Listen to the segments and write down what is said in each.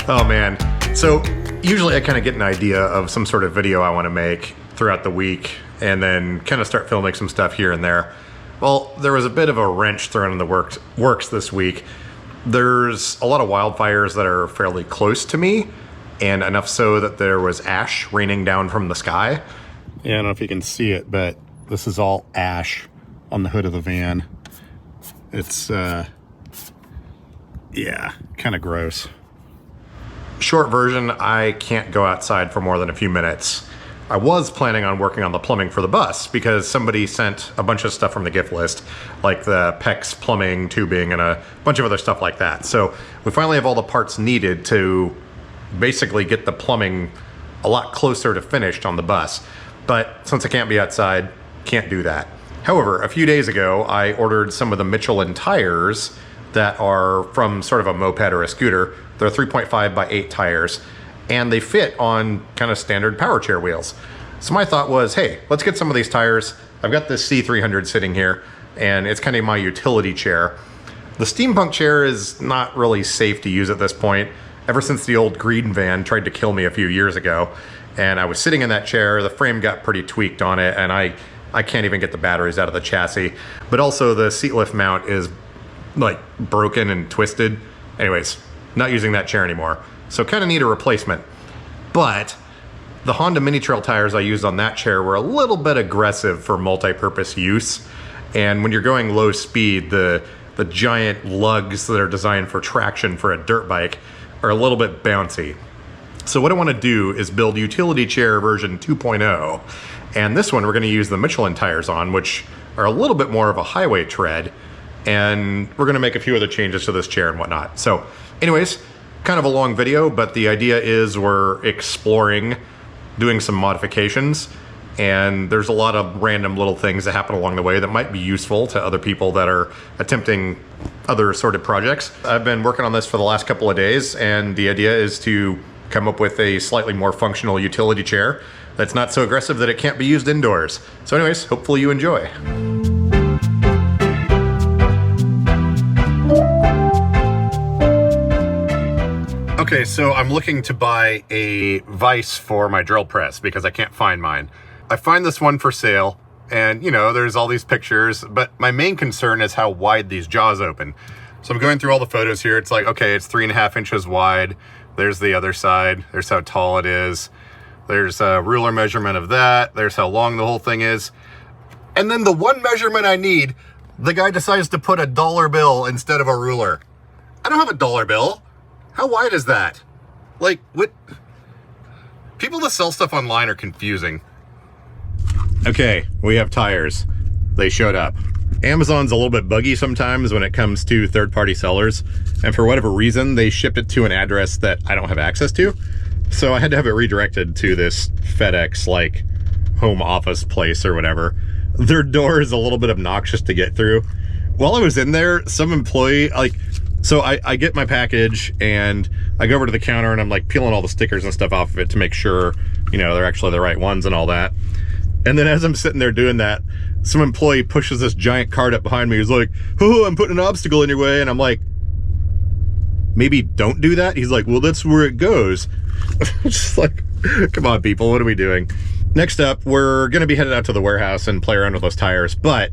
Oh man. So usually I kind of get an idea of some sort of video I want to make throughout the week and then kind of start filming some stuff here and there. Well, there was a bit of a wrench thrown in the works this week. There's a lot of wildfires that are fairly close to me, and enough so that there was ash raining down from the sky. Yeah, I don't know if you can see it, but this is all ash on the hood of the van. It's, yeah, kind of gross. Short version, I can't go outside for more than a few minutes. I was planning on working on the plumbing for the bus because somebody sent a bunch of stuff from the gift list, like the PEX plumbing, tubing, and a bunch of other stuff like that. So we finally have all the parts needed to basically get the plumbing a lot closer to finished on the bus. But since I can't be outside, can't do that. However, a few days ago, I ordered some of the Michelin tires that are from sort of a moped or a scooter. They're 3.5 by 8 tires, and they fit on kind of standard power chair wheels. So my thought was, hey, let's get some of these tires. I've got this C300 sitting here, and it's kind of my utility chair. The steampunk chair is not really safe to use at this point, ever since the old green van tried to kill me a few years ago. And I was sitting in that chair, the frame got pretty tweaked on it, and I can't even get the batteries out of the chassis. But also the seat lift mount is like broken and twisted. Anyways, not using that chair anymore. So kind of need a replacement. But the Honda Mini Trail tires I used on that chair were a little bit aggressive for multi-purpose use. And when you're going low speed, the giant lugs that are designed for traction for a dirt bike are a little bit bouncy. So what I want to do is build utility chair version 2.0. And this one we're going to use the Michelin tires on, which are a little bit more of a highway tread. And we're going to make a few other changes to this chair and whatnot. So anyways, kind of a long video, but the idea is we're exploring doing some modifications, and there's a lot of random little things that happen along the way that might be useful to other people that are attempting other sort of projects. I've been working on this for the last couple of days, and the idea is to come up with a slightly more functional utility chair that's not so aggressive that it can't be used indoors. So anyways, hopefully you enjoy. Okay, so I'm looking to buy a vise for my drill press because I can't find mine. I find this one for sale, and you know, there's all these pictures, but my main concern is how wide these jaws open. So I'm going through all the photos here. It's like, okay, it's 3.5 inches wide. There's the other side. There's how tall it is. There's a ruler measurement of that. There's how long the whole thing is. And then the one measurement I need, the guy decides to put a dollar bill instead of a ruler. I don't have a dollar bill. How wide is that? Like, what? People that sell stuff online are confusing. Okay, we have tires. They showed up. Amazon's a little bit buggy sometimes when it comes to third-party sellers, and for whatever reason, they shipped it to an address that I don't have access to. So I had to have it redirected to this FedEx, like, home office place or whatever. Their door is a little bit obnoxious to get through. While I was in there, some employee, like, so I get my package and I go over to the counter and I'm like peeling all the stickers and stuff off of it to make sure, you know, they're actually the right ones and all that. And then as I'm sitting there doing that, some employee pushes this giant cart up behind me. He's like, oh, I'm putting an obstacle in your way. And I'm like, maybe don't do that. He's like, well, that's where it goes. Just like, come on, people, what are we doing? Next up, we're going to be headed out to the warehouse and play around with those tires, but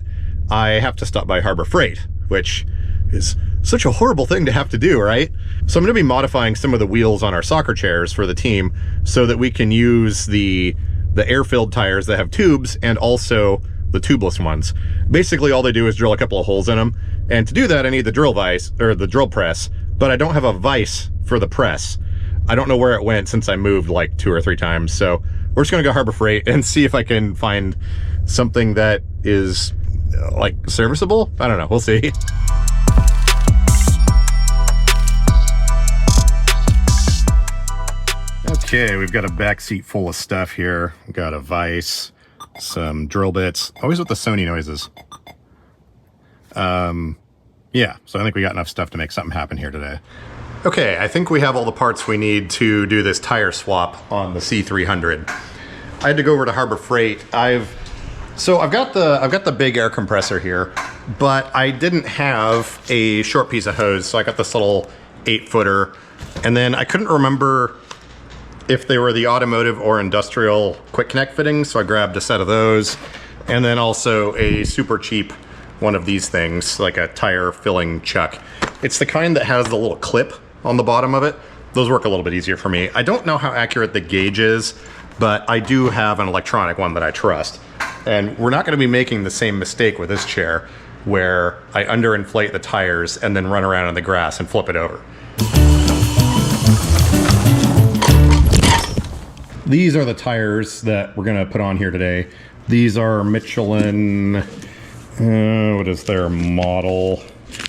I have to stop by Harbor Freight, which is such a horrible thing to have to do, right? So I'm going to be modifying some of the wheels on our soccer chairs for the team so that we can use the air-filled tires that have tubes and also the tubeless ones. Basically, all they do is drill a couple of holes in them. And to do that, I need the drill vise, or the drill press, but I don't have a vise for the press. I don't know where it went since I moved like 2 or 3 times. So we're just going to go Harbor Freight and see if I can find something that is like serviceable. I don't know. We'll see. Okay, we've got a back seat full of stuff here. We've got a vise, some drill bits, always with the Sony noises. Yeah, so I think we got enough stuff to make something happen here today. Okay, I think we have all the parts we need to do this tire swap on the C300. I had to go over to Harbor Freight. I've got the big air compressor here, but I didn't have a short piece of hose, so I got this little 8-footer. And then I couldn't remember if they were the automotive or industrial quick connect fittings, so I grabbed a set of those. And then also a super cheap one of these things, like a tire filling chuck. It's the kind that has the little clip on the bottom of it. Those work a little bit easier for me. I don't know how accurate the gauge is, but I do have an electronic one that I trust. And we're not going to be making the same mistake with this chair where I underinflate the tires and then run around in the grass and flip it over. These are the tires that we're going to put on here today. These are Michelin, what is their model?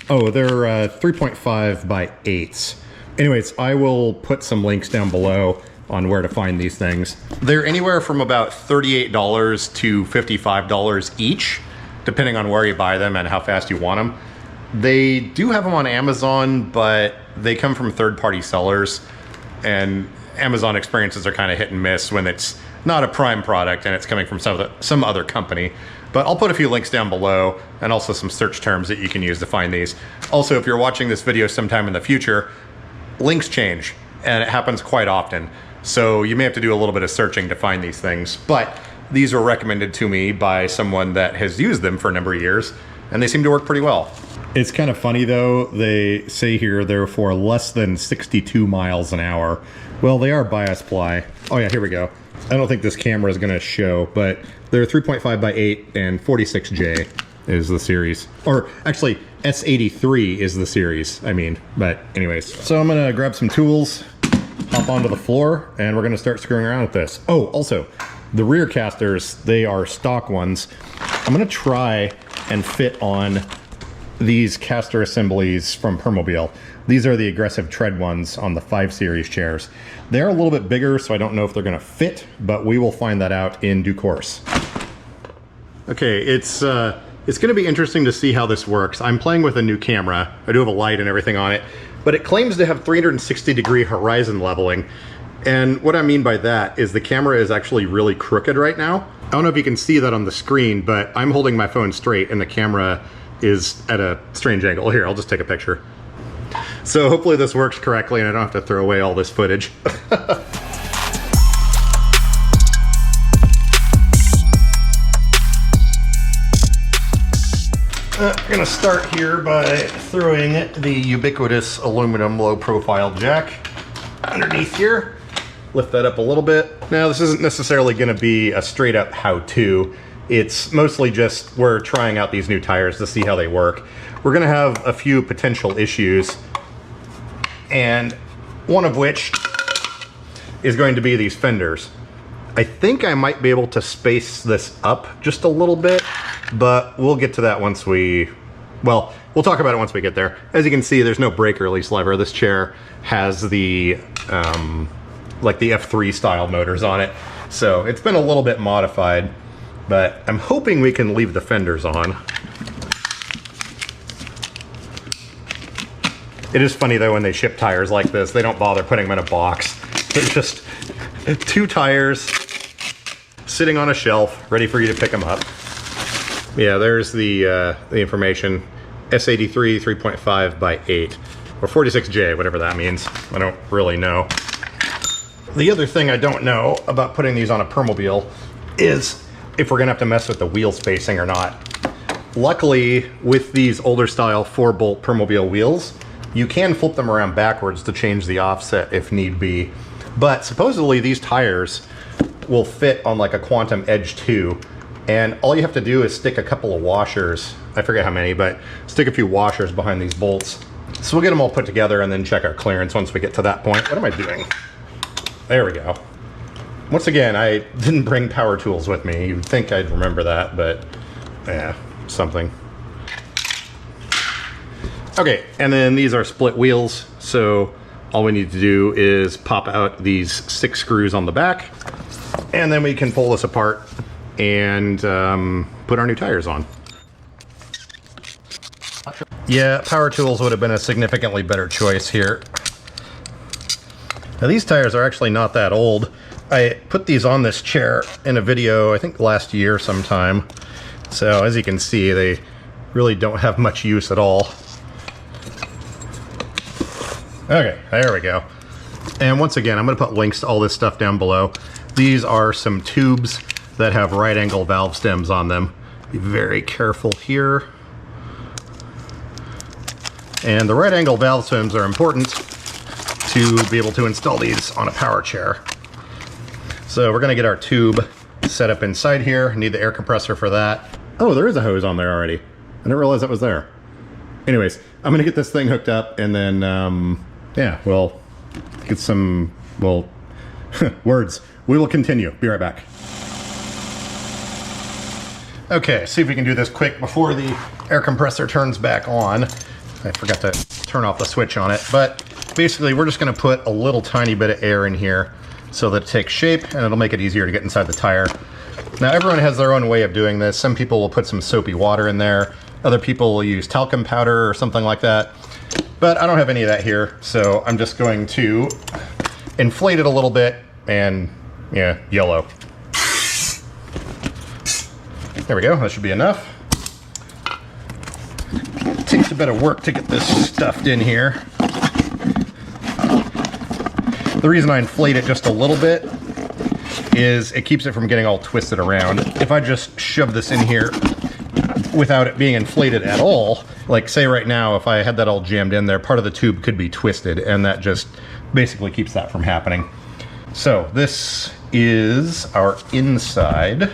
Oh, they're 3.5 by 8s. Anyways, I will put some links down below on where to find these things. They're anywhere from about $38 to $55 each, depending on where you buy them and how fast you want them. They do have them on Amazon, but they come from third-party sellers, and Amazon experiences are kind of hit and miss when it's not a Prime product and it's coming from some other company. But I'll put a few links down below and also some search terms that you can use to find these. Also, if you're watching this video sometime in the future, links change, and it happens quite often. So you may have to do a little bit of searching to find these things, but these were recommended to me by someone that has used them for a number of years, and they seem to work pretty well. It's kind of funny though, they say here they're for less than 62 miles an hour. Well, they are bias ply. Oh yeah, here we go. I don't think this camera is gonna show, but they're 3.5 by 8 and 46J is the series. Or actually, S83 is the series, I mean, but anyways. So I'm gonna grab some tools, hop onto the floor, and we're gonna start screwing around with this. Oh, also, the rear casters, they are stock ones. I'm gonna try and fit on these caster assemblies from Permobil. These are the aggressive tread ones on the 5 Series chairs. They're a little bit bigger, so I don't know if they're gonna fit, but we will find that out in due course. Okay, it's gonna be interesting to see how this works. I'm playing with a new camera. I do have a light and everything on it, but it claims to have 360-degree horizon leveling. And what I mean by that is the camera is actually really crooked right now. I don't know if you can see that on the screen, but I'm holding my phone straight and the camera is at a strange angle. Here, I'll just take a picture. So hopefully this works correctly and I don't have to throw away all this footage. I'm gonna start here by throwing the ubiquitous aluminum low profile jack underneath here. Lift that up a little bit. Now this isn't necessarily gonna be a straight up how-to. It's mostly just we're trying out these new tires to see how they work. We're gonna have a few potential issues, and one of which is going to be these fenders. I think I might be able to space this up just a little bit, but we'll get to that once we'll talk about it once we get there. As you can see, there's no brake release lever. This chair has the, like the F3 style motors on it. So it's been a little bit modified, but I'm hoping we can leave the fenders on. It is funny though when they ship tires like this, they don't bother putting them in a box. They're just 2 tires sitting on a shelf, ready for you to pick them up. Yeah, there's the information. S83 3.5 by 8, or 46J, whatever that means. I don't really know. The other thing I don't know about putting these on a Permobil is if we're gonna have to mess with the wheel spacing or not. Luckily, with these older style 4-bolt Permobil wheels, you can flip them around backwards to change the offset if need be. But supposedly these tires will fit on like a Quantum Edge 2, and all you have to do is stick a couple of washers, I forget how many, but stick a few washers behind these bolts. So we'll get them all put together and then check our clearance once we get to that point. What am I doing? There we go. Once again, I didn't bring power tools with me. You'd think I'd remember that, but yeah, something. Okay, and then these are split wheels, so all we need to do is pop out these 6 screws on the back, and then we can pull this apart and put our new tires on. Yeah, power tools would have been a significantly better choice here. Now these tires are actually not that old. I put these on this chair in a video, I think last year sometime. So as you can see, they really don't have much use at all. Okay, there we go. And once again, I'm going to put links to all this stuff down below. These are some tubes that have right angle valve stems on them. Be very careful here. And the right angle valve stems are important to be able to install these on a power chair. So we're going to get our tube set up inside here. Need the air compressor for that. Oh, there is a hose on there already. I didn't realize that was there. Anyways, I'm going to get this thing hooked up and then, yeah, we'll get some, well, words. We will continue. Be right back. Okay, see if we can do this quick before the air compressor turns back on. I forgot to turn off the switch on it, but basically we're just going to put a little tiny bit of air in here so that it takes shape and it'll make it easier to get inside the tire. Now everyone has their own way of doing this. Some people will put some soapy water in there. Other people will use talcum powder or something like that. But I don't have any of that here, so I'm just going to inflate it a little bit and, yeah, yellow. There we go, that should be enough. It takes a bit of work to get this stuffed in here. The reason I inflate it just a little bit is it keeps it from getting all twisted around. If I just shove this in here without it being inflated at all, like say right now, if I had that all jammed in there, part of the tube could be twisted, and that just basically keeps that from happening. So this is our inside.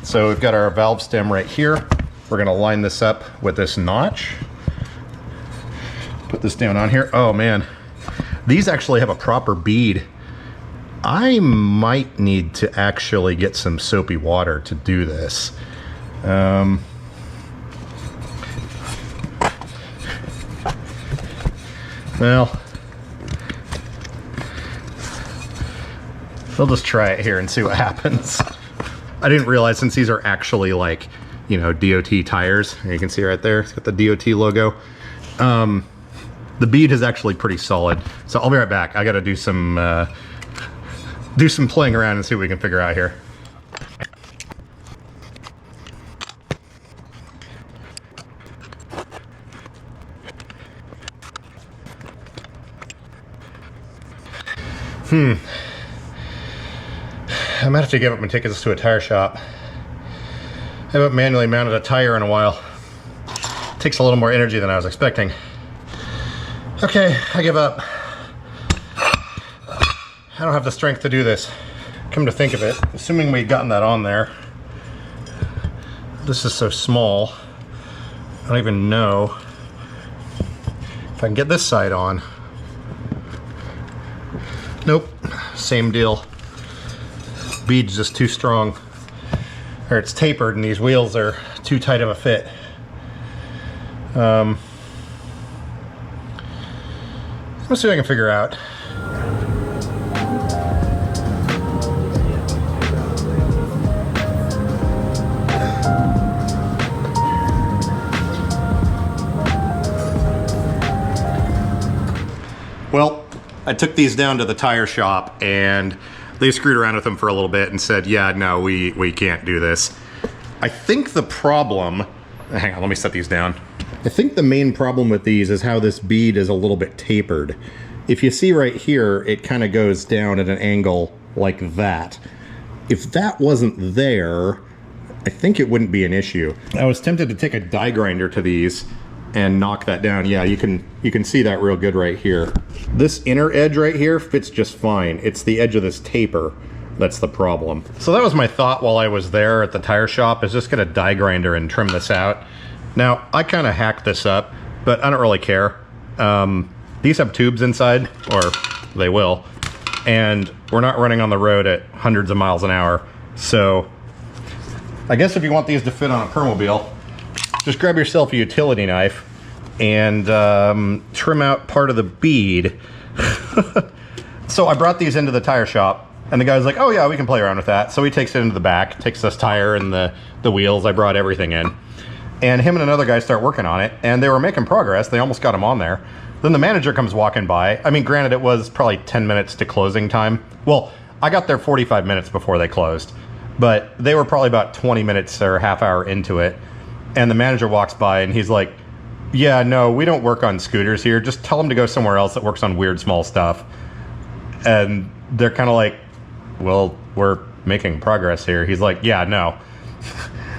So we've got our valve stem right here. We're gonna line this up with this notch. Put this down on here. Oh man, these actually have a proper bead. I might need to actually get some soapy water to do this. Well, we'll just try it here and see what happens. I didn't realize, since these are actually like, you know, DOT tires, you can see right there, it's got the DOT logo. The bead is actually pretty solid. So I'll be right back. I gotta do some playing around and see what we can figure out here. I might have to give up and take this to a tire shop. I haven't manually mounted a tire in a while. It takes a little more energy than I was expecting. Okay, I give up. I don't have the strength to do this. Come to think of it, assuming we'd gotten that on there. This is so small. I don't even know if I can get this side on. Nope, same deal. Bead's just too strong. Or it's tapered and these wheels are too tight of a fit. Let's see what I can figure out. Well, I took these down to the tire shop and they screwed around with them for a little bit and said, yeah, no, we can't do this. I think the problem, hang on, let me set these down. I think the main problem with these is how this bead is a little bit tapered. If you see right here, it kind of goes down at an angle like that. If that wasn't there, I think it wouldn't be an issue. I was tempted to take a die grinder to these and knock that down. Yeah, you can see that real good right here. This inner edge right here fits just fine. It's the edge of this taper that's the problem. So that was my thought while I was there at the tire shop, is just get a die grinder and trim this out. Now, I kind of hacked this up, but I don't really care. These have tubes inside, or they will, and we're not running on the road at hundreds of miles an hour. So I guess if you want these to fit on a permobil, just grab yourself a utility knife and trim out part of the bead. So I brought these into the tire shop and the guy's like, oh yeah, we can play around with that. So he takes it into the back, takes this tire and the wheels. I brought everything in. And him and another guy start working on it and they were making progress. They almost got him on there. Then the manager comes walking by. I mean, granted, it was probably 10 minutes to closing time. Well, I got there 45 minutes before they closed, but they were probably about 20 minutes or a half hour into it. And the manager walks by and he's like, yeah, no, we don't work on scooters here. Just tell them to go somewhere else that works on weird small stuff. And they're kind of like, well, we're making progress here. He's like, yeah, no.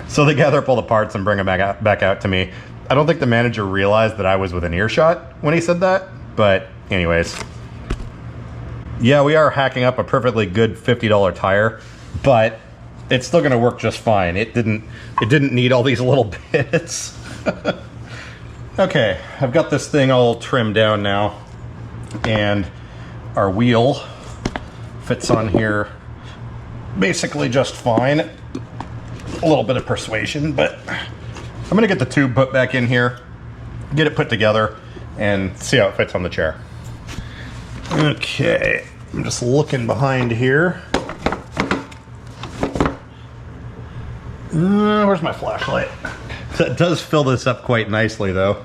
So they gather up all the parts and bring them back out to me. I don't think the manager realized that I was within earshot when he said that. But anyways. Yeah, we are hacking up a perfectly good $50 tire, but it's still gonna work just fine. It didn't need all these little bits. Okay, I've got this thing all trimmed down now, and our wheel fits on here basically just fine. A little bit of persuasion, but I'm gonna get the tube put back in here, get it put together, and see how it fits on the chair. Okay, I'm just looking behind here. Where's my flashlight? So it does fill this up quite nicely, though.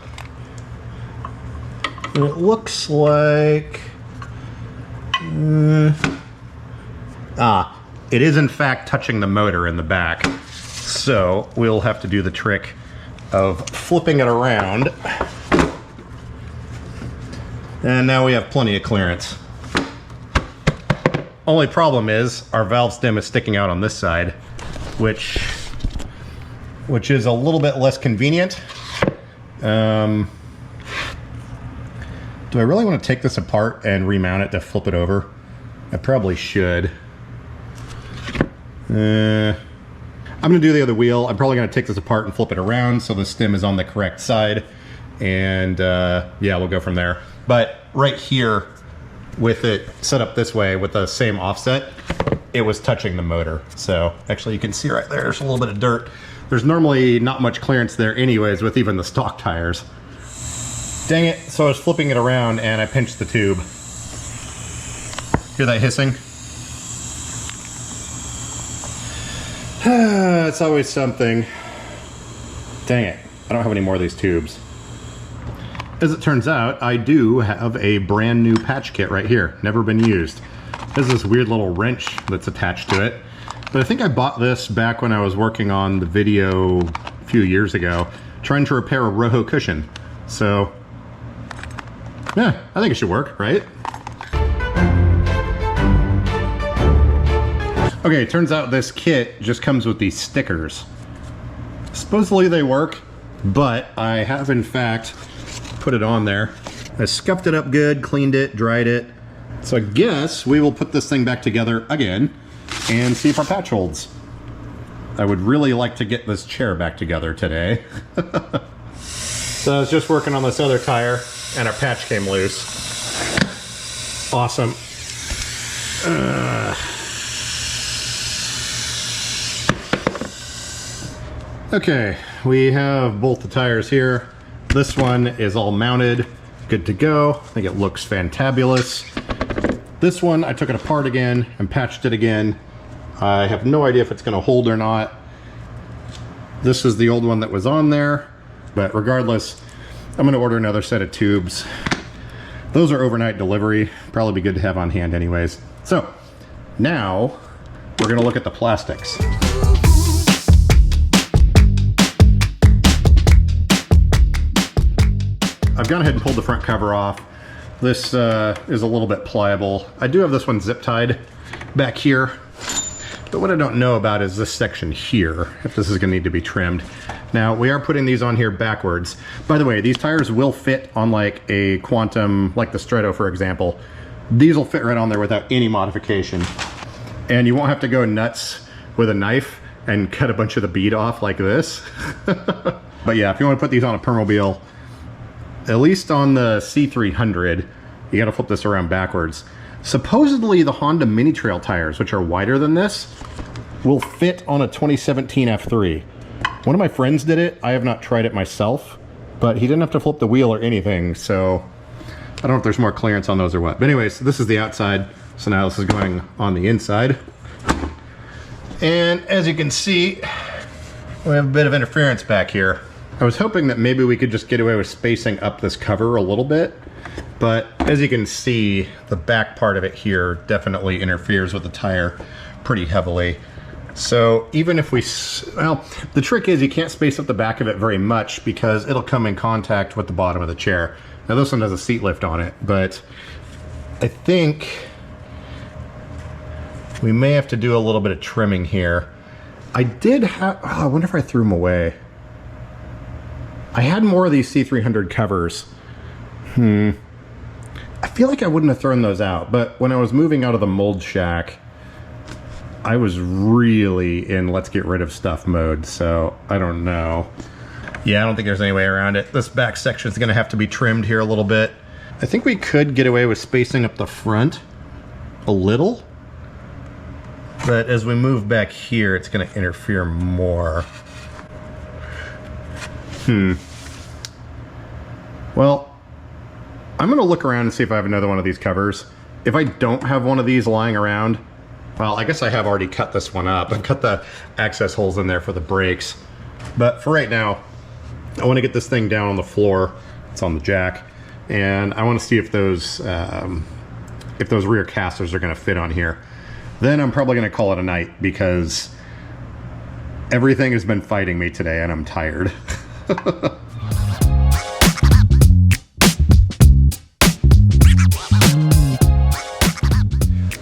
And it looks like... it is in fact touching the motor in the back. So we'll have to do the trick of flipping it around. And now we have plenty of clearance. Only problem is our valve stem is sticking out on this side, which is a little bit less convenient. Do I really want to take this apart and remount it to flip it over? I probably should. I'm gonna do the other wheel. I'm probably gonna take this apart and flip it around so the stem is on the correct side. And yeah, we'll go from there. But right here, with it set up this way with the same offset, it was touching the motor. So actually you can see right there, there's a little bit of dirt. There's normally not much clearance there anyways with even the stock tires. Dang it, so I was flipping it around and I pinched the tube. Hear that hissing? It's always something. Dang it, I don't have any more of these tubes. As it turns out, I do have a brand new patch kit right here, never been used. There's this weird little wrench that's attached to it. But I think I bought this back when I was working on the video a few years ago, trying to repair a Rojo cushion. So, yeah, I think it should work, right? Okay, it turns out this kit just comes with these stickers. Supposedly they work, but I have in fact put it on there. I scuffed it up good, cleaned it, dried it. So I guess we will put this thing back together again and see if our patch holds. I would really like to get this chair back together today. So I was just working on this other tire and our patch came loose. Awesome. Okay, we have both the tires here. This one is all mounted, good to go. I think it looks fantabulous. This one, I took it apart again and patched it again. I have no idea if it's gonna hold or not. This is the old one that was on there, but regardless, I'm gonna order another set of tubes. Those are overnight delivery, probably be good to have on hand anyways. So, now we're gonna look at the plastics. I've gone ahead and pulled the front cover off. This is a little bit pliable. I do have this one zip tied back here, but what I don't know about is this section here, if this is gonna need to be trimmed. Now, we are putting these on here backwards. By the way, these tires will fit on like a Quantum, like the Stretto, for example. These will fit right on there without any modification. And you won't have to go nuts with a knife and cut a bunch of the bead off like this. But yeah, if you wanna put these on a permobil, at least on the C300, you gotta flip this around backwards. Supposedly the Honda Mini Trail tires, which are wider than this, will fit on a 2017 F3. One of my friends did it. I have not tried it myself, but he didn't have to flip the wheel or anything, so I don't know if there's more clearance on those or what. But anyways, this is the outside, so now this is going on the inside. And as you can see, we have a bit of interference back here. I was hoping that maybe we could just get away with spacing up this cover a little bit, but as you can see, the back part of it here definitely interferes with the tire pretty heavily. So even if we, well, the trick is you can't space up the back of it very much because it'll come in contact with the bottom of the chair. Now this one has a seat lift on it, but I think we may have to do a little bit of trimming here. I did have, oh, I wonder if I threw them away. I had more of these C300 covers. I feel like I wouldn't have thrown those out, but when I was moving out of the mold shack, I was really in let's get rid of stuff mode, so I don't know. Yeah, I don't think there's any way around it. This back section is going to have to be trimmed here a little bit. I think we could get away with spacing up the front a little, but as we move back here, it's going to interfere more. Well, I'm going to look around and see if I have another one of these covers. If I don't have one of these lying around, well, I guess I have already cut this one up and cut the access holes in there for the brakes. But for right now, I want to get this thing down on the floor. It's on the jack. And I want to see if those rear castors are going to fit on here. Then I'm probably going to call it a night because everything has been fighting me today and I'm tired.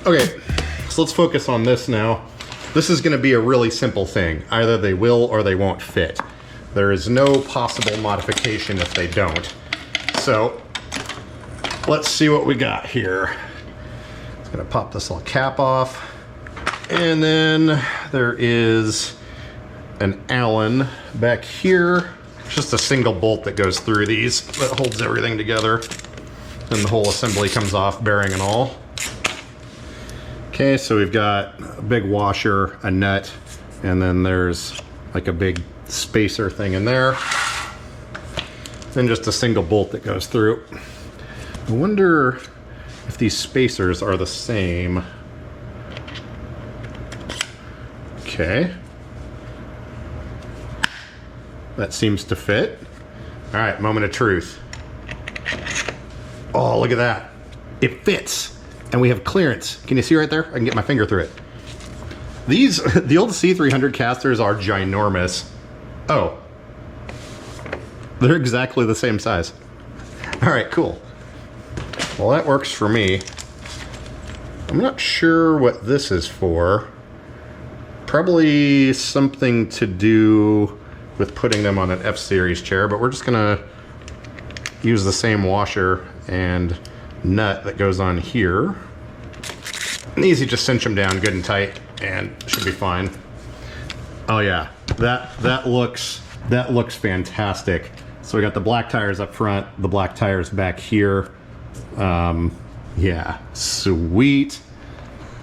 Okay, so let's focus on this now. This is going to be a really simple thing. Either they will or they won't fit. There is no possible modification if they don't. So let's see what we got here. I'm going to pop this little cap off. And then there is an Allen back here. Just a single bolt that goes through these that holds everything together. And the whole assembly comes off, bearing and all. Okay, so we've got a big washer, a nut, and then there's like a big spacer thing in there. Then just a single bolt that goes through. I wonder if these spacers are the same. Okay. That seems to fit. All right, moment of truth. Oh, look at that. It fits. And we have clearance. Can you see right there? I can get my finger through it. These, the old C300 castors are ginormous. Oh. They're exactly the same size. All right, cool. Well, that works for me. I'm not sure what this is for. Probably something to do with putting them on an F-Series chair, but we're just gonna use the same washer and nut that goes on here. And easy, just cinch them down good and tight and should be fine. Oh yeah, that looks fantastic. So we got the black tires up front, the black tires back here. Yeah, sweet.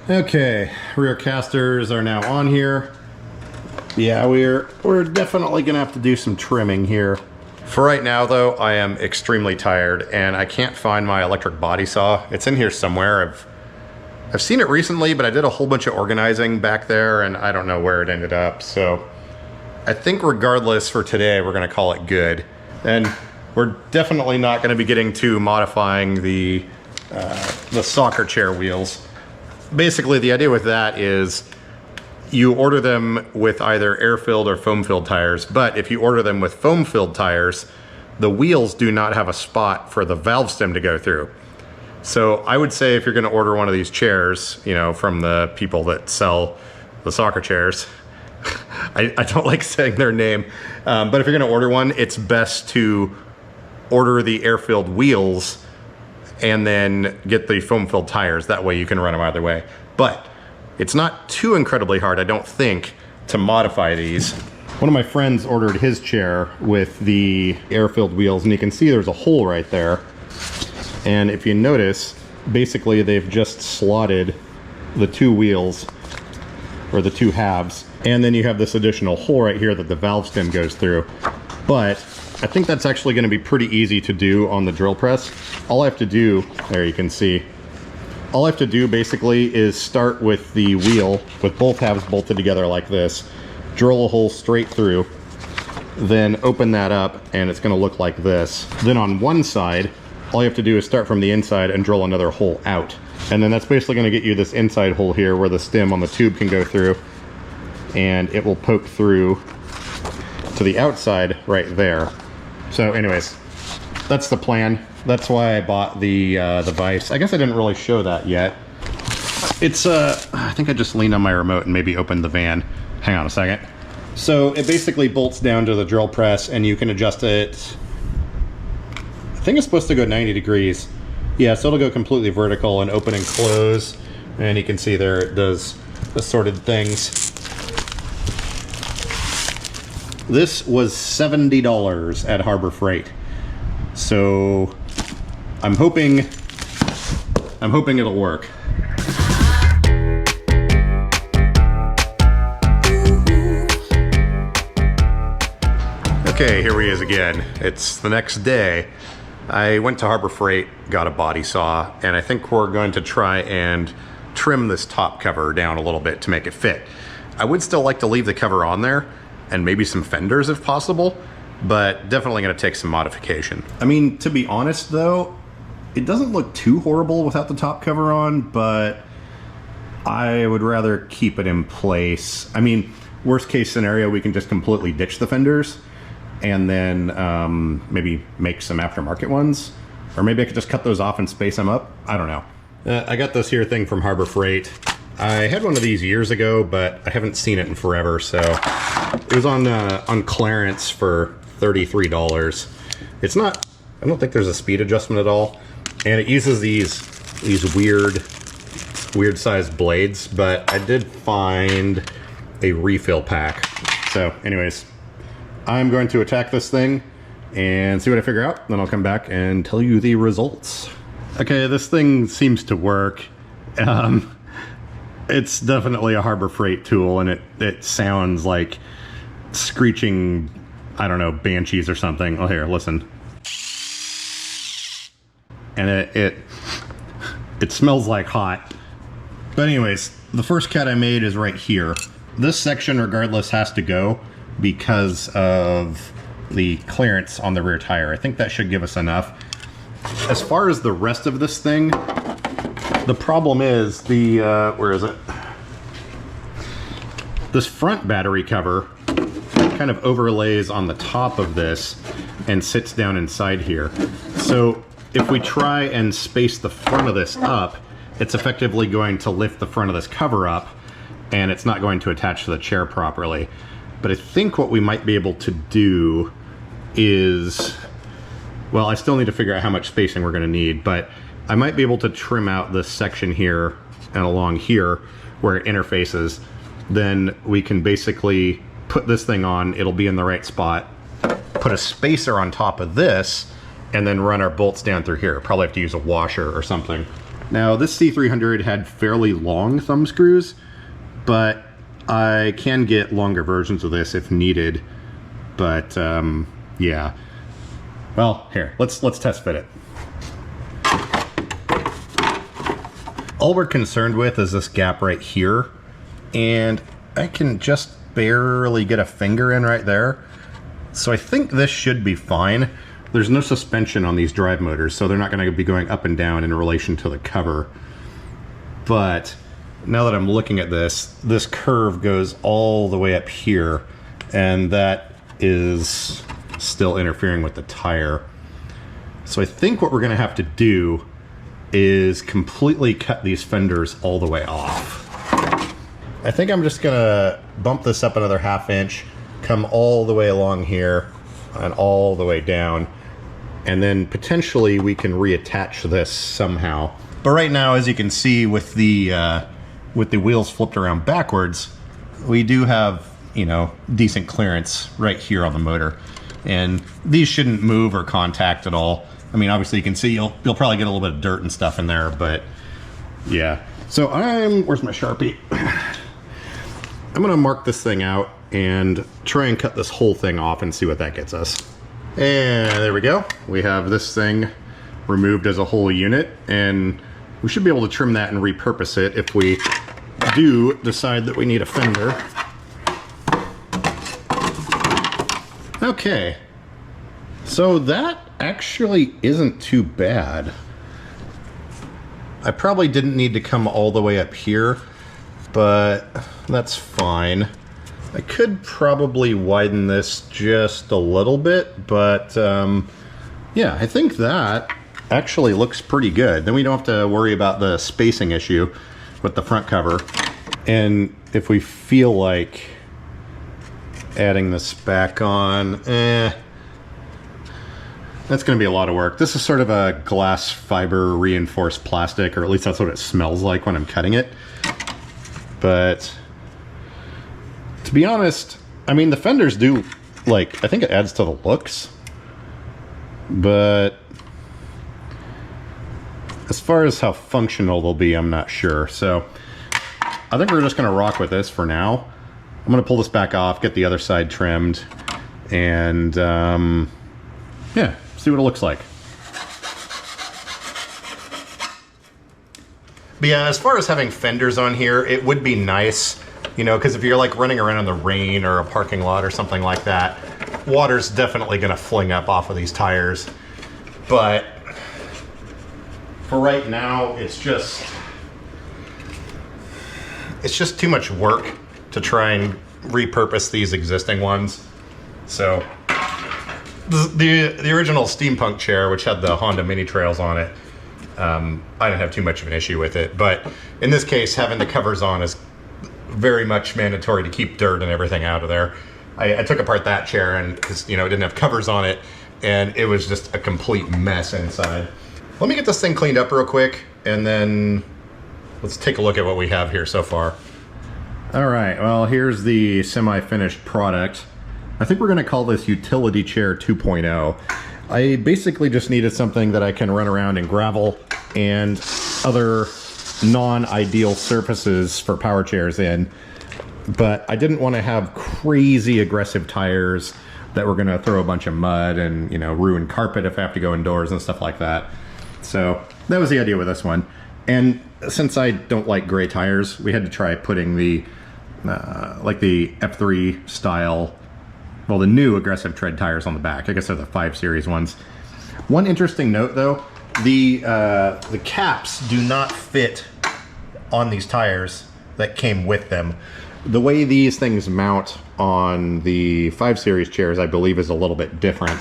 Okay, rear castors are now on here. Yeah, we're definitely gonna have to do some trimming here. For right now though, I am extremely tired and I can't find my electric body saw. It's in here somewhere. I've seen it recently, but I did a whole bunch of organizing back there and I don't know where it ended up. So I think regardless for today, we're gonna call it good. And we're definitely not gonna be getting to modifying the soccer chair wheels. Basically the idea with that is you order them with either air-filled or foam-filled tires, but if you order them with foam-filled tires, the wheels do not have a spot for the valve stem to go through. So I would say if you're gonna order one of these chairs, you know, from the people that sell the soccer chairs, I don't like saying their name, but if you're gonna order one, it's best to order the air-filled wheels and then get the foam-filled tires. That way you can run them either way. But it's not too incredibly hard, I don't think, to modify these. One of my friends ordered his chair with the air-filled wheels, and you can see there's a hole right there. And if you notice, basically they've just slotted the two wheels, or the two halves, and then you have this additional hole right here that the valve stem goes through. But I think that's actually gonna be pretty easy to do on the drill press. All I have to do, there you can see, all I have to do basically is start with the wheel with both halves bolted together like this, drill a hole straight through, then open that up and it's gonna look like this. Then on one side, all you have to do is start from the inside and drill another hole out. And then that's basically gonna get you this inside hole here where the stem on the tube can go through. and it will poke through to the outside right there. So anyways, that's the plan. That's why I bought the vise. I guess I didn't really show that yet. It's I think I just leaned on my remote and maybe opened the van. Hang on a second. So it basically bolts down to the drill press, and you can adjust it. I think it's supposed to go 90 degrees. Yeah, so it'll go completely vertical and open and close. And you can see there it does assorted things. This was $70 at Harbor Freight. So I'm hoping it'll work. Okay, here he is again. It's the next day. I went to Harbor Freight, got a body saw, and I think we're going to try and trim this top cover down a little bit to make it fit. I would still like to leave the cover on there, and maybe some fenders if possible, but definitely gonna take some modification. I mean, to be honest though, it doesn't look too horrible without the top cover on, but I would rather keep it in place. I mean, worst case scenario, we can just completely ditch the fenders and then maybe make some aftermarket ones. Or maybe I could just cut those off and space them up. I don't know. I got this here thing from Harbor Freight. I had one of these years ago, but I haven't seen it in forever, so it was on clearance for $33. It's not, I don't think there's a speed adjustment at all, and it uses these weird sized blades, but I did find a refill pack. So anyways, I'm going to attack this thing and see what I figure out, then I'll come back and tell you the results. Okay, this thing seems to work. It's definitely a Harbor Freight tool, and it sounds like screeching, I don't know, banshees or something. Oh, here, listen. And it smells like hot. But anyways, the first cut I made is right here. This section, regardless, has to go because of the clearance on the rear tire. I think that should give us enough. As far as the rest of this thing, the problem is the, where is it? This front battery cover kind of overlays on the top of this and sits down inside here. So if we try and space the front of this up, it's effectively going to lift the front of this cover up, and it's not going to attach to the chair properly. But I think what we might be able to do is, well, I still need to figure out how much spacing we're going to need, but I might be able to trim out this section here and along here where it interfaces. Then we can basically put this thing on, it'll be in the right spot, put a spacer on top of this, and then run our bolts down through here. Probably have to use a washer or something. Now, this C300 had fairly long thumb screws, but I can get longer versions of this if needed. But yeah. Well, here, let's test fit it. All we're concerned with is this gap right here, and I can just barely get a finger in right there. So I think this should be fine. There's no suspension on these drive motors, so they're not going to be going up and down in relation to the cover. But now that I'm looking at this curve goes all the way up here, and that is still interfering with the tire. So I think what we're going to have to do is completely cut these fenders all the way off. I think I'm just going to bump this up another ½ inch, come all the way along here and all the way down, and then potentially we can reattach this somehow. But right now, as you can see, with the wheels flipped around backwards, we do have, you know, decent clearance right here on the motor, and these shouldn't move or contact at all. I mean, obviously you can see you'll probably get a little bit of dirt and stuff in there, but yeah. So where's my Sharpie? I'm gonna mark this thing out and try and cut this whole thing off and see what that gets us. And there we go. We have this thing removed as a whole unit, and we should be able to trim that and repurpose it if we do decide that we need a fender. Okay, so that actually isn't too bad. I probably didn't need to come all the way up here, but that's fine. I could probably widen this just a little bit, but yeah, I think that actually looks pretty good. Then we don't have to worry about the spacing issue with the front cover. And if we feel like adding this back on, that's going to be a lot of work. This is sort of a glass fiber reinforced plastic, or at least that's what it smells like when I'm cutting it. But to be honest, I mean, the fenders do, like, I think it adds to the looks, but as far as how functional they'll be, I'm not sure. So I think we're just going to rock with this for now. I'm going to pull this back off, get the other side trimmed, and yeah, see what it looks like. But yeah, as far as having fenders on here, it would be nice, you know, because if you're like running around in the rain or a parking lot or something like that, water's definitely going to fling up off of these tires. But for right now, it's just too much work to try and repurpose these existing ones. So the original steampunk chair, which had the Honda mini trails on it, I didn't have too much of an issue with it. But in this case, having the covers on is very much mandatory to keep dirt and everything out of there. I took apart that chair, and because, you know, it didn't have covers on it, and it was just a complete mess inside. Let me get this thing cleaned up real quick, and then let's take a look at what we have here so far. All right, well, here's the semi-finished product. I think we're going to call this Utility Chair 2.0. I basically just needed something that I can run around in gravel and other non-ideal surfaces for power chairs in, but I didn't want to have crazy aggressive tires that were going to throw a bunch of mud and, you know, ruin carpet if I have to go indoors and stuff like that. So that was the idea with this one. And since I don't like gray tires, we had to try putting the like the F3 style, well, the new aggressive tread tires on the back. I guess they're the 5 Series ones. One interesting note though, the caps do not fit on these tires that came with them. The way these things mount on the 5 Series chairs, I believe, is a little bit different.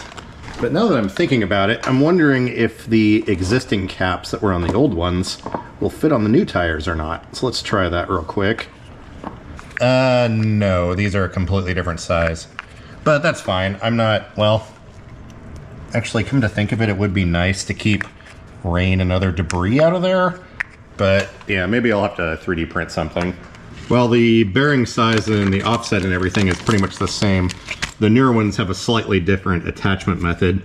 But now that I'm thinking about it, I'm wondering if the existing caps that were on the old ones will fit on the new tires or not. So let's try that real quick. No, these are a completely different size. But that's fine. I'm not, well, actually, come to think of it, it would be nice to keep rain and other debris out of there. But yeah, maybe I'll have to 3D print something. Well, the bearing size and the offset and everything is pretty much the same. The newer ones have a slightly different attachment method.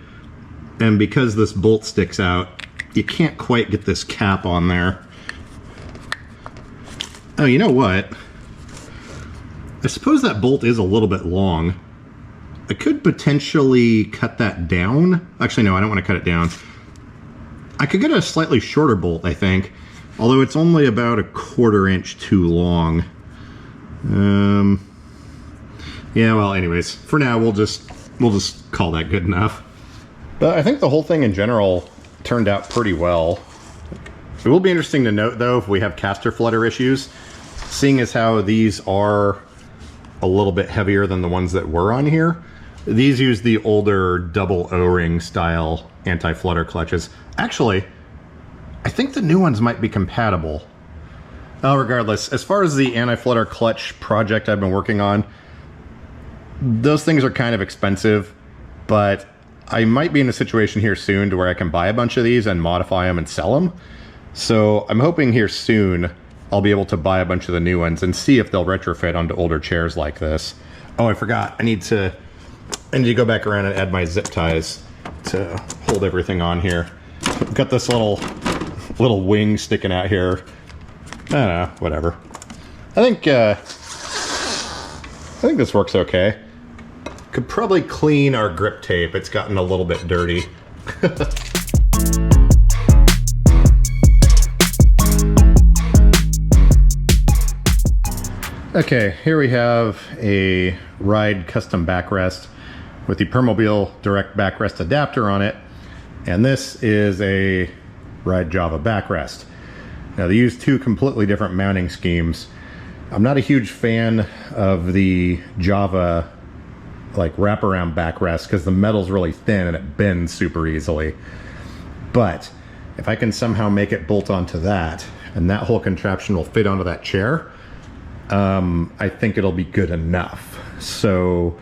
And because this bolt sticks out, you can't quite get this cap on there. Oh, you know what? I suppose that bolt is a little bit long. I could potentially cut that down. Actually, no, I don't want to cut it down. I could get a slightly shorter bolt, I think. Although it's only about 1/4 inch too long. Yeah, well, anyways, for now we'll just call that good enough. But I think the whole thing in general turned out pretty well. It will be interesting to note though if we have caster flutter issues, seeing as how these are a little bit heavier than the ones that were on here. These use the older double O-ring style anti-flutter clutches. Actually, I think the new ones might be compatible. Regardless, as far as the anti-flutter clutch project I've been working on, those things are kind of expensive, but I might be in a situation here soon to where I can buy a bunch of these and modify them and sell them. So I'm hoping here soon I'll be able to buy a bunch of the new ones and see if they'll retrofit onto older chairs like this. Oh, I forgot. I need to go back around and add my zip ties to hold everything on here. I've got this little wing sticking out here. I don't know, whatever. I think this works okay. Could probably clean our grip tape. It's gotten a little bit dirty. Okay, here we have a Ride custom backrest with the Permobil direct backrest adapter on it. And this is a Ride Java backrest. Now they use two completely different mounting schemes. I'm not a huge fan of the Java like wraparound backrest because the metal's really thin and it bends super easily. But if I can somehow make it bolt onto that and that whole contraption will fit onto that chair, I think it'll be good enough. So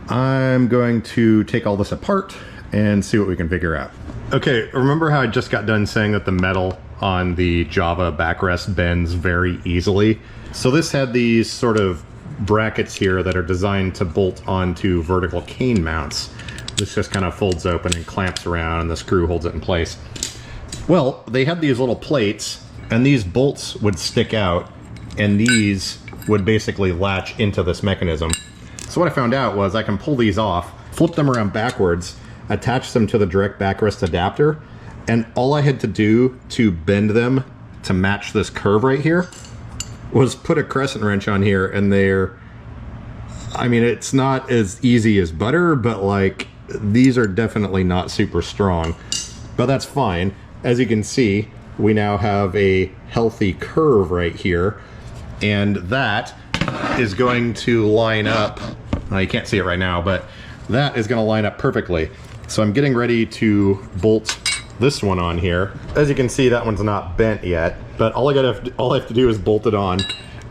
I'm going to take all this apart and see what we can figure out. Okay, remember how I just got done saying that the metal on the Java backrest bends very easily? So this had these sort of brackets here that are designed to bolt onto vertical cane mounts. This just kind of folds open and clamps around and the screw holds it in place. Well, they had these little plates and these bolts would stick out and these would basically latch into this mechanism. So what I found out was I can pull these off, flip them around backwards, attach them to the direct backrest adapter, and all I had to do to bend them to match this curve right here was put a crescent wrench on here, and I mean, it's not as easy as butter, but like, these are definitely not super strong, but that's fine. As you can see, we now have a healthy curve right here, and that is going to line up, well, you can't see it right now, but that is going to line up perfectly. So I'm getting ready to bolt this one on here. As you can see, that one's not bent yet, but all I have to do is bolt it on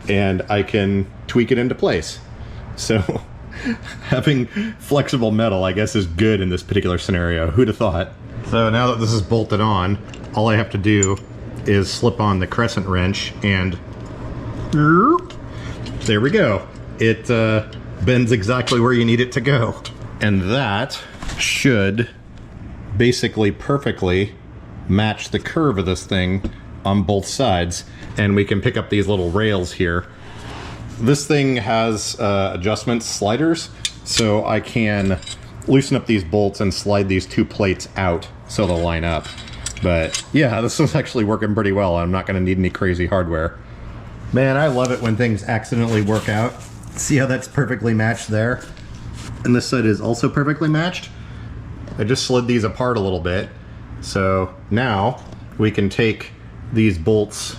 and I can tweak it into place. So having flexible metal, I guess, is good in this particular scenario. Who'd have thought? So now that this is bolted on, all I have to do is slip on the crescent wrench and there we go. It bends exactly where you need it to go. And that should basically perfectly match the curve of this thing on both sides, and we can pick up these little rails here. This thing has adjustment sliders, so I can loosen up these bolts and slide these two plates out so they'll line up. But yeah, this is actually working pretty well. I'm not going to need any crazy hardware. Man, I love it when things accidentally work out. See how that's perfectly matched there? And this side is also perfectly matched. I just slid these apart a little bit. So now we can take these bolts.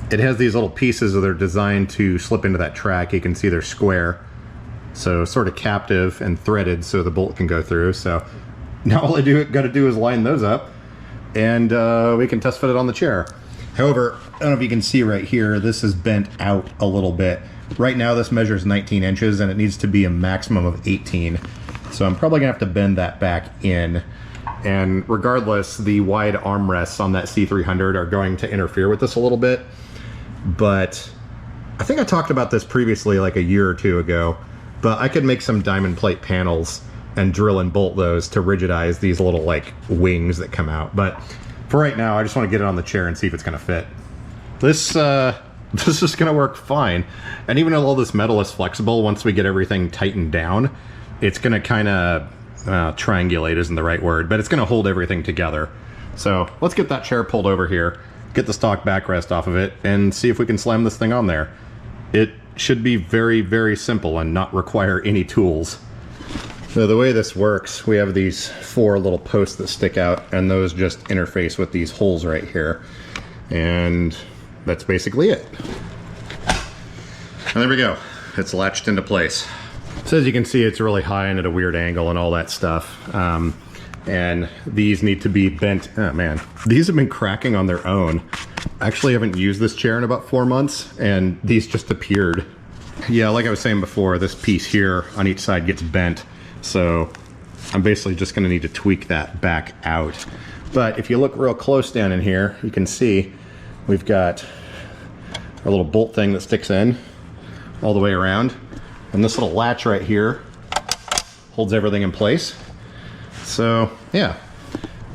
It has these little pieces that are designed to slip into that track. You can see they're square. So sort of captive and threaded so the bolt can go through. So now all I got to do is line those up and we can test fit it on the chair. However, I don't know if you can see right here, this is bent out a little bit. Right now this measures 19 inches and it needs to be a maximum of 18. So I'm probably gonna have to bend that back in. And regardless, the wide armrests on that C300 are going to interfere with this a little bit. But I think I talked about this previously like a year or two ago, but I could make some diamond plate panels and drill and bolt those to rigidize these little like wings that come out. But for right now, I just want to get it on the chair and see if it's gonna fit. This is gonna work fine. And even though all this metal is flexible, once we get everything tightened down, it's gonna kind of triangulate isn't the right word, but it's gonna hold everything together. So let's get that chair pulled over here, get the stock backrest off of it, and see if we can slam this thing on there. It should be very, very simple and not require any tools. So the way this works, we have these 4 little posts that stick out, and those just interface with these holes right here. And that's basically it. And there we go. It's latched into place. So as you can see, it's really high and at a weird angle and all that stuff. And these need to be bent. Oh man, these have been cracking on their own. I actually haven't used this chair in about 4 months and these just appeared. Yeah, like I was saying before, this piece here on each side gets bent. So I'm basically just gonna need to tweak that back out. But if you look real close down in here, you can see we've got our little bolt thing that sticks in all the way around. And this little latch right here holds everything in place. So yeah,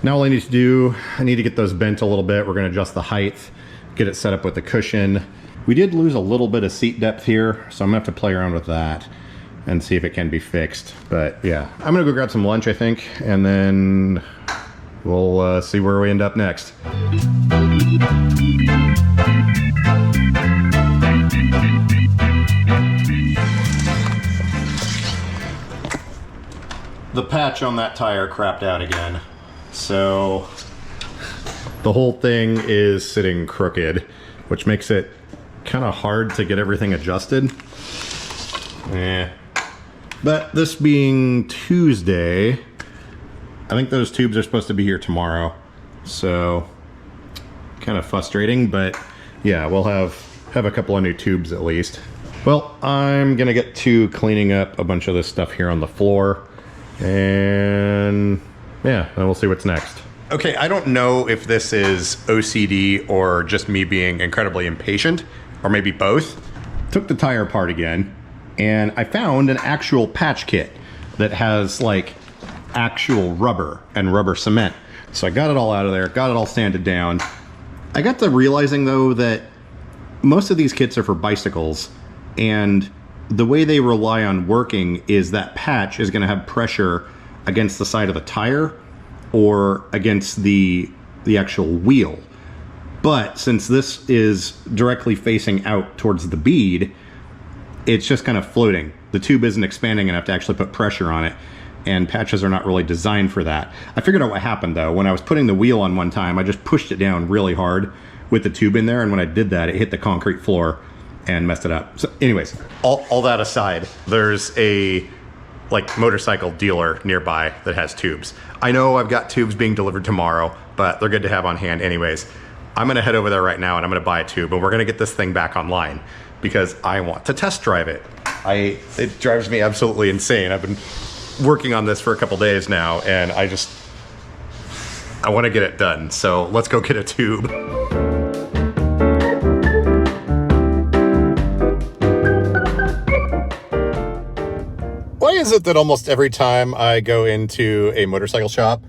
now all I need to do, I need to get those bent a little bit. We're gonna adjust the height, get it set up with the cushion. We did lose a little bit of seat depth here, so I'm gonna have to play around with that and see if it can be fixed. But yeah, I'm gonna go grab some lunch, I think, and then we'll see where we end up next. The patch on that tire crapped out again. So the whole thing is sitting crooked, which makes it kind of hard to get everything adjusted. But this being Tuesday, I think those tubes are supposed to be here tomorrow. So kind of frustrating, but yeah, we'll have a couple of new tubes at least. Well, I'm gonna get to cleaning up a bunch of this stuff here on the floor, and yeah, then we'll see what's next. Okay, I don't know if this is OCD or just me being incredibly impatient, or maybe both. Took the tire apart again, and I found an actual patch kit that has like actual rubber and rubber cement. So I got it all out of there, got it all sanded down. I got to realizing though that most of these kits are for bicycles, and the way they rely on working is that patch is going to have pressure against the side of the tire or against the actual wheel. But since this is directly facing out towards the bead, it's just kind of floating. The tube isn't expanding enough to actually put pressure on it, and patches are not really designed for that. I figured out what happened though. When I was putting the wheel on one time, I just pushed it down really hard with the tube in there, and when I did that, it hit the concrete floor and messed it up. So anyways, all that aside, there's a like motorcycle dealer nearby that has tubes. I know I've got tubes being delivered tomorrow, but they're good to have on hand anyways. I'm gonna head over there right now and I'm gonna buy a tube, and we're gonna get this thing back online because I want to test drive it. It drives me absolutely insane. I've been working on this for a couple days now, and I want to get it done. So let's go get a tube. Why is it that almost every time I go into a motorcycle shop,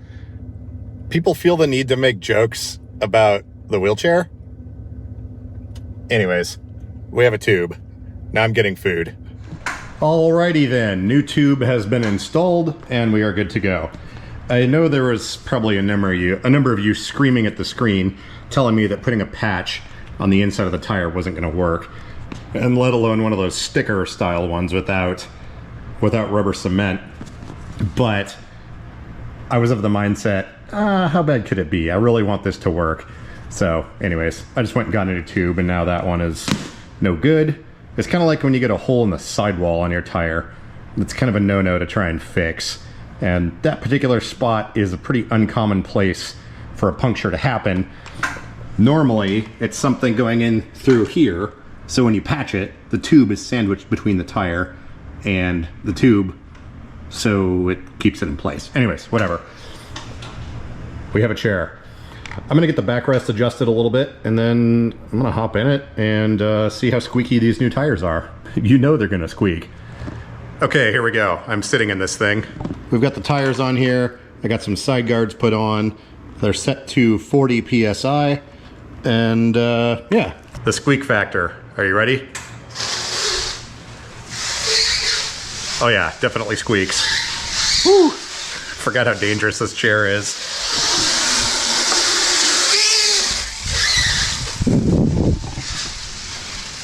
people feel the need to make jokes about the wheelchair? Anyways, we have a tube. Now I'm getting food. Alrighty then, new tube has been installed and we are good to go. I know there was probably a number of you screaming at the screen telling me that putting a patch on the inside of the tire wasn't going to work, and let alone one of those sticker style ones without rubber cement. But I was of the mindset, how bad could it be? I really want this to work. So anyways, I just went and got a new tube, and now that one is no good. It's kind of like when you get a hole in the sidewall on your tire. It's kind of a no-no to try and fix. And that particular spot is a pretty uncommon place for a puncture to happen. Normally, it's something going in through here. So when you patch it, the tube is sandwiched between the tire and the tube, so it keeps it in place. Anyways, whatever. We have a chair. I'm gonna get the backrest adjusted a little bit, and then I'm gonna hop in it and see how squeaky these new tires are. You know they're gonna squeak. Okay, here we go. I'm sitting in this thing. We've got the tires on here. I got some side guards put on. They're set to 40 PSI, and yeah. The squeak factor. Are you ready? Oh yeah, definitely squeaks. Woo! Forgot how dangerous this chair is.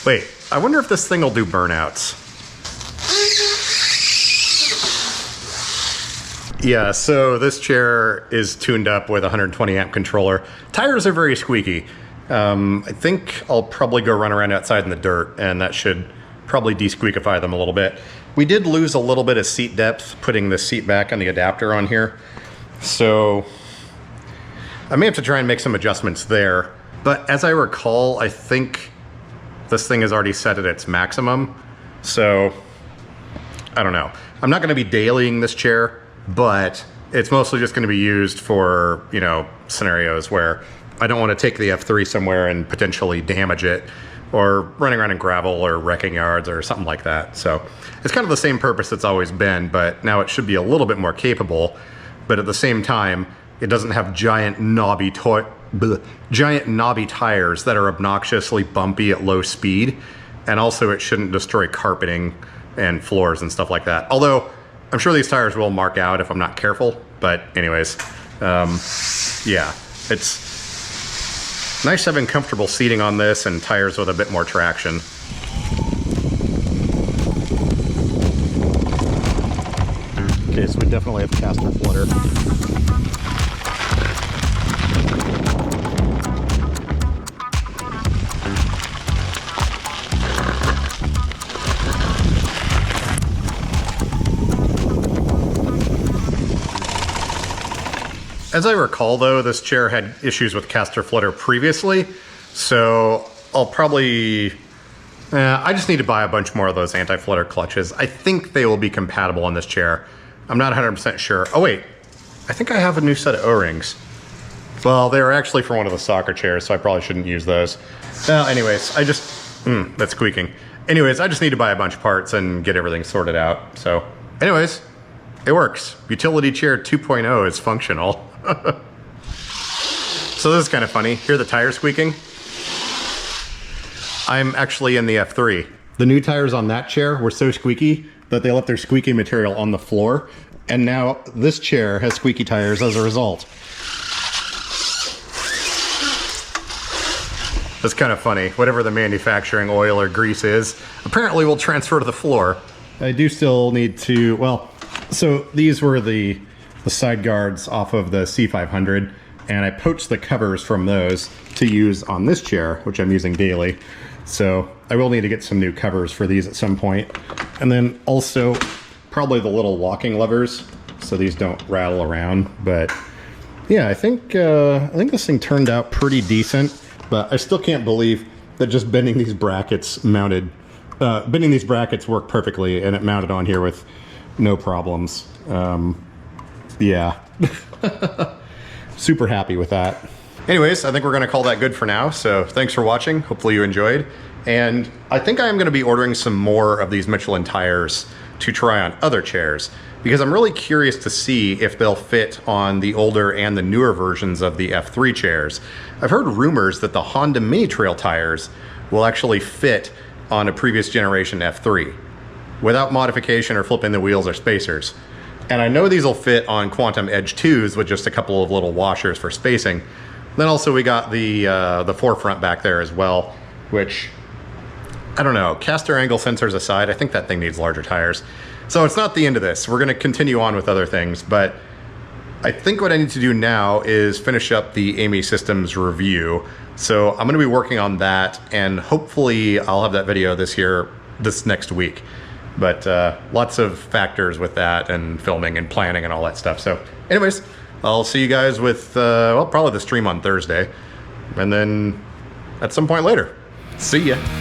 Wait, I wonder if this thing will do burnouts. Yeah, so this chair is tuned up with a 120 amp controller. Tires are very squeaky. I think I'll probably go run around outside in the dirt, and that should probably de-squeakify them a little bit. We did lose a little bit of seat depth putting the seat back and the adapter on here, so I may have to try and make some adjustments there. But as I recall, I think this thing is already set at its maximum, so I don't know. I'm not going to be dailying this chair, but it's mostly just going to be used for, you know, scenarios where I don't want to take the F3 somewhere and potentially damage it, or running around in gravel or wrecking yards or something like that. So it's kind of the same purpose it's always been, but now it should be a little bit more capable. But at the same time, it doesn't have giant knobby tires that are obnoxiously bumpy at low speed, and also it shouldn't destroy carpeting and floors and stuff like that. Although I'm sure these tires will mark out if I'm not careful. But anyways, yeah, it's nice having comfortable seating on this and tires with a bit more traction. Okay, so we definitely have caster flutter. As I recall though, this chair had issues with caster flutter previously, so I'll probably, I just need to buy a bunch more of those anti-flutter clutches. I think they will be compatible on this chair. I'm not 100% sure. Oh wait, I think I have a new set of O-rings. Well, they were actually for one of the soccer chairs, so I probably shouldn't use those. Anyways, I just, that's squeaking. Anyways, I just need to buy a bunch of parts and get everything sorted out. So anyways, it works. Utility Chair 2.0 is functional. So this is kind of funny. Hear the tires squeaking? I'm actually in the F3. The new tires on that chair were so squeaky that they left their squeaky material on the floor. And now this chair has squeaky tires as a result. That's kind of funny. Whatever the manufacturing oil or grease is, apparently will transfer to the floor. I do still need to, well, so these were the side guards off of the C500, and I poached the covers from those to use on this chair, which I'm using daily. So I will need to get some new covers for these at some point. And then also probably the little locking levers so these don't rattle around. But yeah, I think this thing turned out pretty decent, but I still can't believe that just bending these brackets mounted, bending these brackets worked perfectly and it mounted on here with no problems. Yeah. Super happy with that. Anyways, I think we're gonna call that good for now. So thanks for watching. Hopefully you enjoyed. And I think I am gonna be ordering some more of these Michelin tires to try on other chairs because I'm really curious to see if they'll fit on the older and the newer versions of the F3 chairs. I've heard rumors that the Honda Mini Trail tires will actually fit on a previous generation F3 without modification or flipping the wheels or spacers. And I know these will fit on Quantum Edge 2s with just a couple of little washers for spacing. Then also we got the forefront back there as well, which, I don't know, caster angle sensors aside, I think that thing needs larger tires. So it's not the end of this. We're gonna continue on with other things, but I think what I need to do now is finish up the Amy Systems review. So I'm gonna be working on that, and hopefully I'll have that video this next week. But lots of factors with that and filming and planning and all that stuff. So anyways, I'll see you guys with, well, probably the stream on Thursday. And then at some point later. See ya.